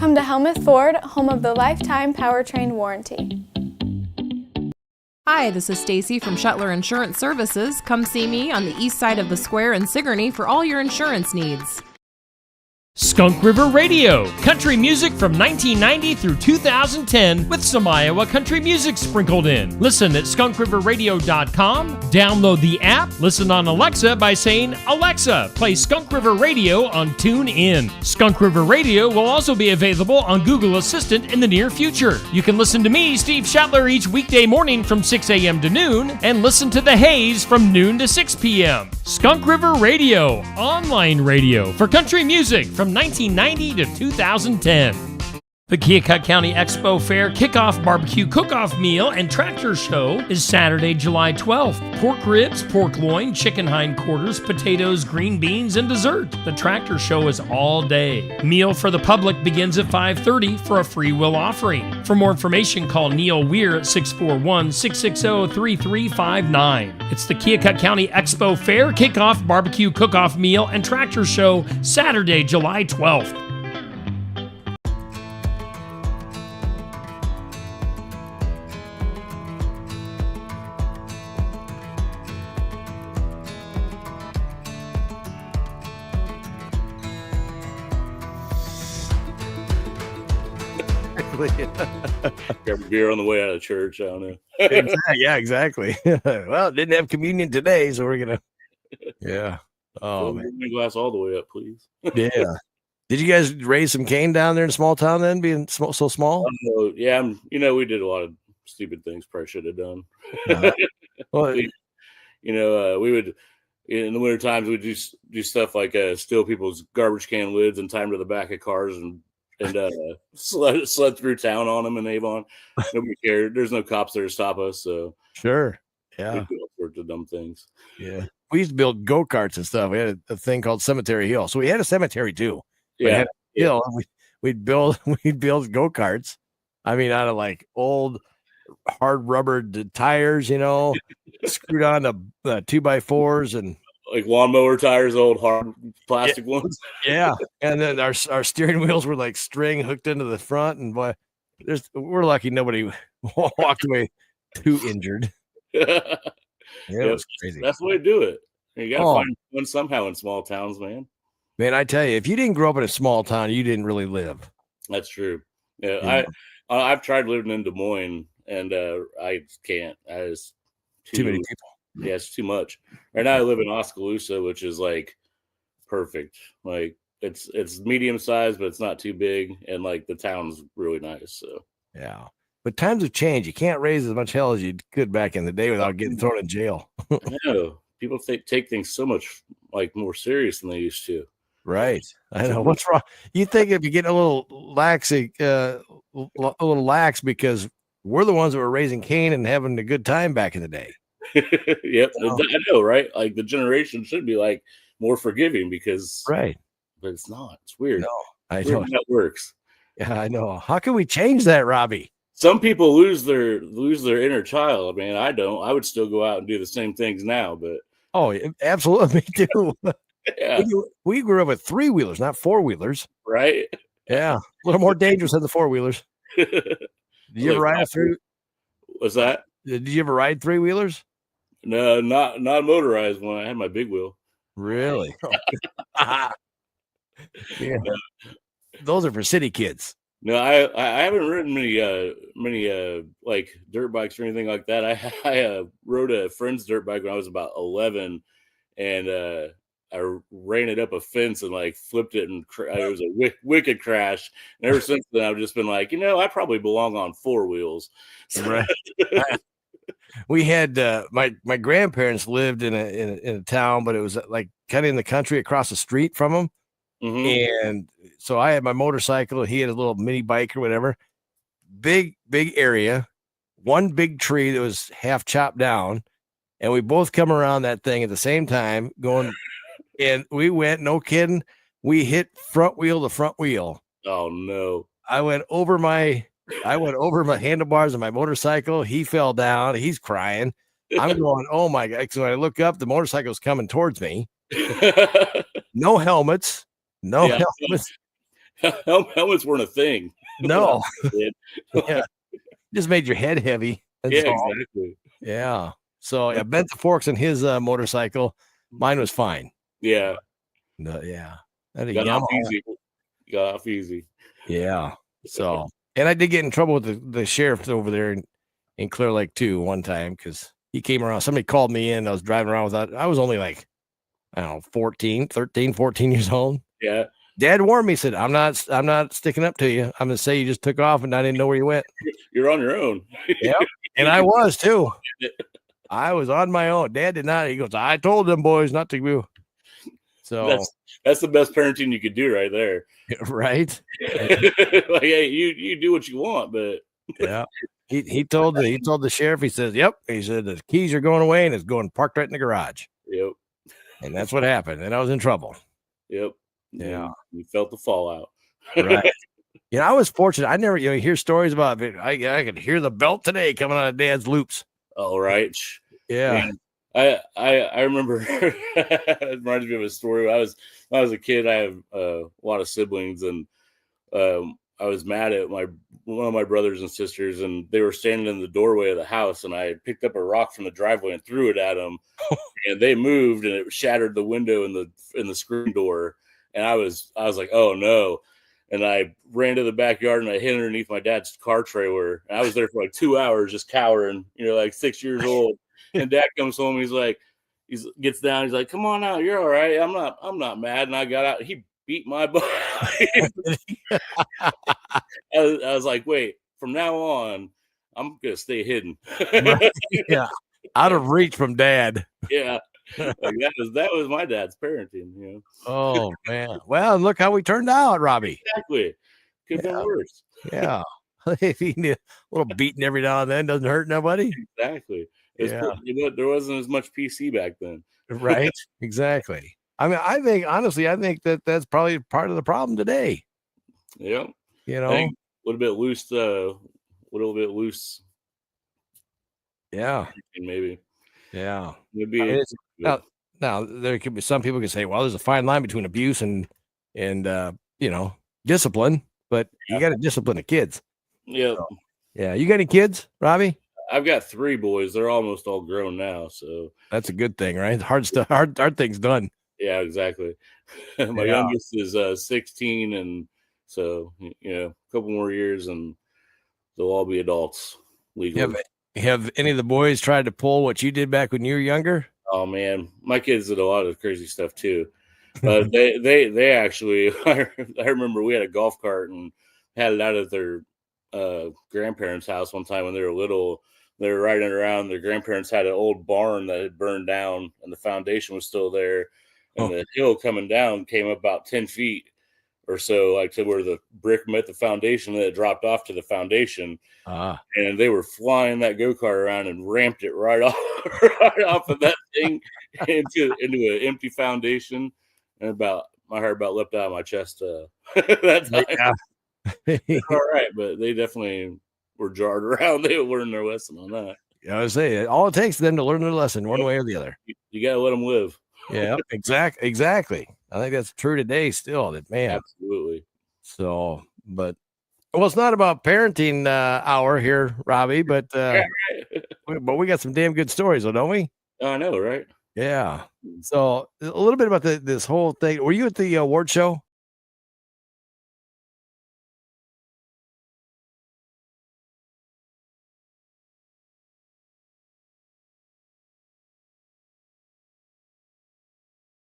Come to Helmuth Ford, home of the lifetime powertrain warranty. Hi, this is Stacy from Shuttler Insurance Services. Come see me on the east side of the square in Sigourney for all your insurance needs. Skunk River Radio, country music from 1990 through 2010 with some Iowa country music sprinkled in. Listen at skunkriverradio.com, download the app, listen on Alexa by saying, Alexa, play Skunk River Radio on TuneIn. Skunk River Radio will also be available on Google Assistant in the near future. You can listen to me, Steve Shuttler, each weekday morning from 6 a.m. to noon, and listen to The Haze from noon to 6 p.m. Skunk River Radio, online radio for country music from 1990 to 2010. The Keokuk County Expo Fair Kickoff Barbecue Cook-Off Meal and Tractor Show is Saturday, July 12th. Pork ribs, pork loin, chicken hindquarters, potatoes, green beans, and dessert. The Tractor Show is all day. Meal for the public begins at 5:30 for a free will offering. For more information, call Neil Weir at 641-660-3359. It's the Keokuk County Expo Fair Kickoff Barbecue Cook-Off Meal and Tractor Show, Saturday, July 12th. Grab a beer on the way out of church. I don't know. Yeah, exactly. Well, didn't have communion today, so we're gonna. Yeah. Oh man. Glass all the way up, please. Yeah. Did you guys raise some cane down there in small town then, being so small? Yeah, we did a lot of stupid things probably should have done. Well, we would in the winter times we'd do stuff like steal people's garbage can lids and tie them to the back of cars and sled through town on them in Avon. Nobody cared. There's no cops there to stop us. So sure. Yeah. We do all sorts of dumb things. Yeah. We used to build go-karts and stuff. We had a thing called Cemetery Hill. So we had a cemetery too. Yeah. Hill. We'd build go-karts. I mean, out of like old hard rubber tires, screwed on the 2x4s and like lawnmower tires, old hard plastic ones. Yeah. And then our steering wheels were like string hooked into the front. And boy, we're lucky nobody walked away too injured. Yeah, it was crazy. That's the way to do it. You got to find one somehow in small towns, man. Man, I tell you, if you didn't grow up in a small town, you didn't really live. That's true. Yeah. I've tried living in Des Moines and I can't. It's too many people. Yeah, it's too much. Right now I live in Oskaloosa, which is like perfect. Like it's medium sized, but it's not too big, and like the town's really nice. So yeah, but times have changed. You can't raise as much hell as you could back in the day without getting thrown in jail. I know people take things so much like more serious than they used to. Right. I know. What's wrong? You think if you get a little lax because we're the ones that were raising Cain and having a good time back in the day. Yep. I know, right? Like the generation should be like more forgiving because right. But it's not. It's weird. No, I know that works. Yeah, I know. How can we change that, Robbie? Some people lose their inner child. I mean, I don't. I would still go out and do the same things now, but absolutely, me too. Yeah. We grew up with 3-wheelers, not 4-wheelers. Right. Yeah. A little more dangerous than the 4-wheelers. Did you ever ride through? What's that? Did you ever ride 3-wheelers? No, not motorized one. I had my big wheel. Really? Yeah. Those are for city kids. No, I haven't ridden many like dirt bikes or anything like that. I rode a friend's dirt bike when I was about 11, and I ran it up a fence and like flipped it, and it was a wicked crash. And ever since then, I've just been like, I probably belong on 4 wheels. Right. We had my grandparents lived in a town, but it was like kind of in the country across the street from them. Mm-hmm. And so I had my motorcycle, he had a little mini bike or whatever. Big area, one big tree that was half chopped down, and we both come around that thing at the same time going, and we went, no kidding, we hit front wheel to front wheel. Oh no. I went over my handlebars of my motorcycle. He fell down. He's crying. I'm going, oh my God. So when I look up, the motorcycle's coming towards me. No helmets. No helmets. Helmets weren't a thing. No, Did. yeah, just made your head heavy. That's Yeah, all. exactly. Yeah. So I bent the forks in his motorcycle. Mine was fine. Yeah, No, yeah. I had a got off Yamaha. easy. Got off easy. Yeah. So, and I did get in trouble with the sheriff over there in Clear Lake too one time because he came around. Somebody called me in. I was driving around without, I was only like, I don't know, 14 years old. Yeah, Dad warned me, said, I'm not sticking up to you. I'm going to say you just took off and I didn't know where you went. you're on your own. Yep. And I was too. I was on my own. Dad did not. He goes, I told them boys not to go. So That's the best parenting you could do right there. right. Like, hey, you do what you want, but Yeah. He told the sheriff, he says, yep. He said the keys are going away and it's going parked right in the garage. yep, And that's what happened. And I was in trouble. yep. Yeah. You felt the fallout. Right. I was fortunate. I never, hear stories about it. I could hear the belt today coming out of Dad's loops. All right. Yeah. Man, I remember it reminds me of a story. When I was a kid, I have a lot of siblings, and I was mad at one of my brothers and sisters, and they were standing in the doorway of the house, and I picked up a rock from the driveway and threw it at them, and they moved, and it shattered the window in the screen door, and I was like, oh no. And I ran to the backyard and I hid underneath my dad's car trailer. And I was there for like 2 hours just cowering, like 6 years old. And Dad comes home. He gets down. He's like, come on out. You're all right. I'm not mad. And I got out. He beat my butt. I was like, wait, from now on, I'm going to stay hidden. Yeah. Out of reach from Dad. Yeah. Like that was my dad's parenting, Oh man. Well, look how we turned out, Robbie. Exactly. Could have been worse. Yeah. If he need a little beating every now and then doesn't hurt nobody. Exactly. Yeah. There wasn't as much PC back then. Right. Exactly. I mean, I think that's probably part of the problem today. Yeah. A little bit loose. Yeah. Maybe. Yeah. Maybe. Now there could be some people can say, well, there's a fine line between abuse and discipline, but you got to discipline the kids. Yeah. So, yeah. You got any kids, Robbie? I've got 3 boys. They're almost all grown now, so that's a good thing, right? Hard things done. Yeah, exactly. My youngest is 16, and so a couple more years, and they'll all be adults legally. Have any of the boys tried to pull what you did back when you were younger? Oh man, my kids did a lot of crazy stuff too. They actually, I remember we had a golf cart and had it out at their grandparents' house one time when they were little. They were riding around. Their grandparents had an old barn that had burned down, and the foundation was still there. And the hill coming down came about 10 feet or so, like to where the brick met the foundation, and it dropped off to the foundation. And they were flying that go-kart around and ramped it right off of that thing into an empty foundation. And my heart about leapt out of my chest that time. Yeah. All right, but they definitely were jarred around. They learned their lesson on that. I was saying, all it takes them to learn their lesson one way or the other. You got to let them live. Yeah, exactly. I think that's true today still, that man. Absolutely. So, but it's not about parenting hour here, Robbie, but we got some damn good stories, don't we? I know, right? Yeah. So a little bit about this whole thing. Were you at the award show?